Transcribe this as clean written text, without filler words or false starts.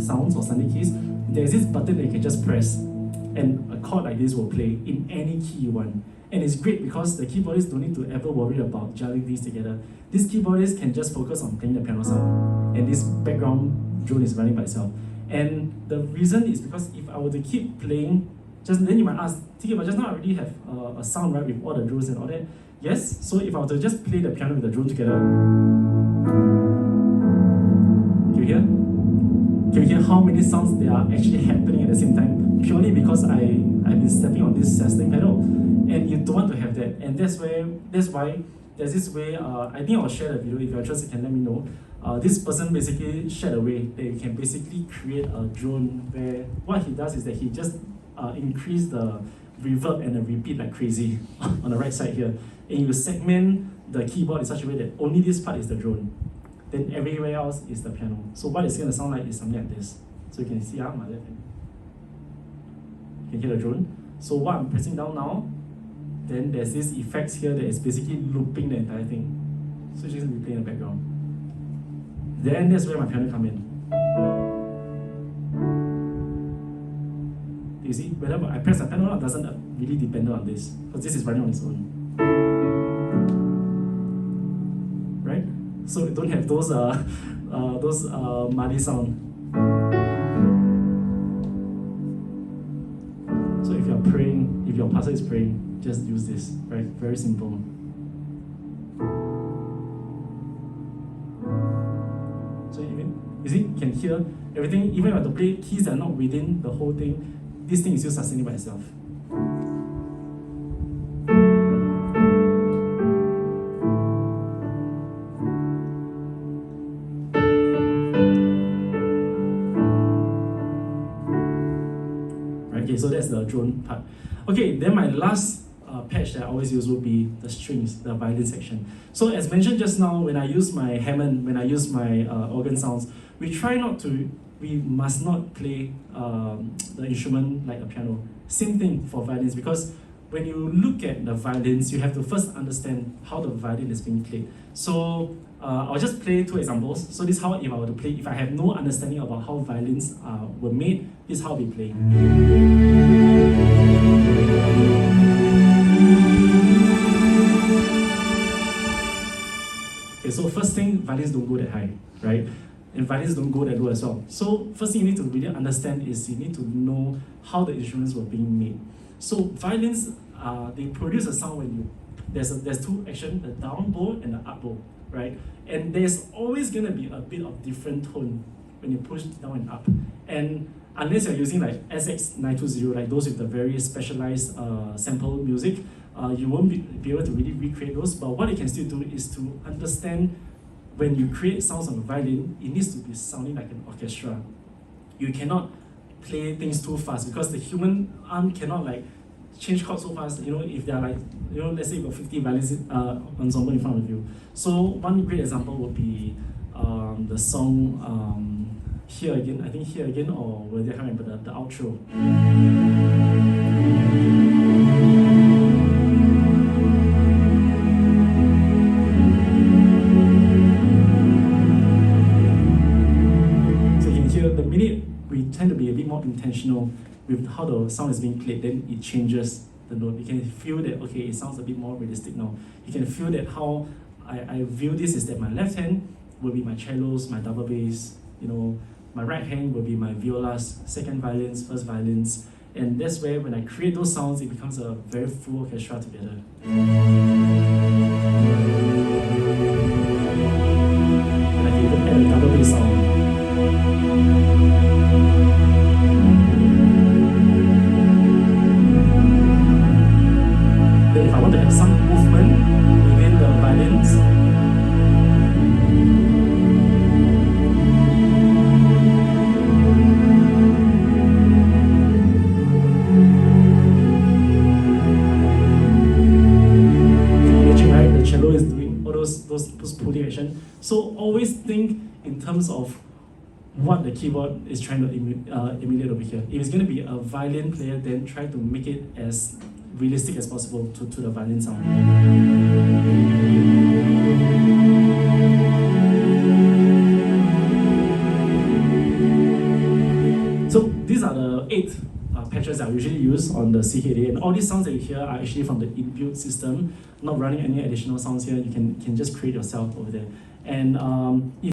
sounds or Sunday keys, there's this button that you can just press, and a chord like this will play in any key you want. And it's great because the keyboardists don't need to ever worry about gelling these together. These keyboardists can just focus on playing the piano sound, and this background drone is running by itself. And the reason is because if I were to keep playing, then you might ask, TK, but just now I already have a sound, right, with all the drones and all that. Yes, so if I were to just play the piano with the drone together, can you hear? Can you hear how many sounds they are actually happening at the same time? Purely because I've been stepping on this sampling pedal. And you don't want to have that. And that's why there's this way, I think I'll share the video. If you're interested, you can let me know. This person basically shared a way that you can basically create a drone where what he does is that he just increase the reverb and the repeat like crazy on the right side here. And you segment the keyboard in such a way that only this part is the drone. Then everywhere else is the piano. So what it's going to sound like is something like this. So you can see my left hand. You can hear the drone. So what I'm pressing down now, then there's this effects here that is basically looping the entire thing. So it's just going to be playing in the background. Then that's where my piano come in. You see, whether I press the piano or not doesn't really depend on this, because this is running on its own. Right? So it don't have those muddy sound. So if you're praying, if your pastor is praying, just use this, right? Very simple. So you see, you can hear everything, even if I have to play keys that are not within the whole thing, this thing is still sustaining by itself. Right, okay, so that's the drone part. Okay, then my last patch that I always use will be the strings, the violin section. So as mentioned just now, when I use my Hammond, when I use my organ sounds, we must not play the instrument like a piano. Same thing for violins, because when you look at the violins, you have to first understand how the violin is being played. So I'll just play two examples. So this is how, if I were to play, if I have no understanding about how violins were made, this is how we play. Okay, so first thing, violins don't go that high, right? And violins don't go that low as well. So first thing you need to really understand is you need to know how the instruments were being made. So violins, they produce a sound when there's two action, the down bow and the up bow, right? And there's always gonna be a bit of different tone when you push down and up. And unless you're using like SX920, like those with the very specialized sample music, you won't be able to really recreate those. But what you can still do is to understand when you create sounds on the violin, it needs to be sounding like an orchestra. You cannot play things too fast because the human arm cannot like change chords so fast. You know, if they're like, you know, let's say you've got 50 violins ensemble in front of you. So one great example would be the song Here Again. I think Here Again, or I can't remember the outro. The minute we tend to be a bit more intentional with how the sound is being played, then it changes the note. You can feel that, okay, it sounds a bit more realistic now. You can feel that how I view this is that my left hand will be my cellos, my double bass, you know, my right hand will be my violas, second violins, first violins, and that's where when I create those sounds, it becomes a very full orchestra together. And I can even add a double bass sound. Then if I want to have some movement within the violins, the cello is doing all those pulling action. So always think in terms of what the keyboard is trying to emulate over here. If it's going to be a violin player, then try to make it as realistic as possible to the violin sound. So these are the 8 patches that I usually use on the Ck88, and all these sounds that you hear are actually from the inbuilt system, not running any additional sounds here. You can just create yourself over there. And if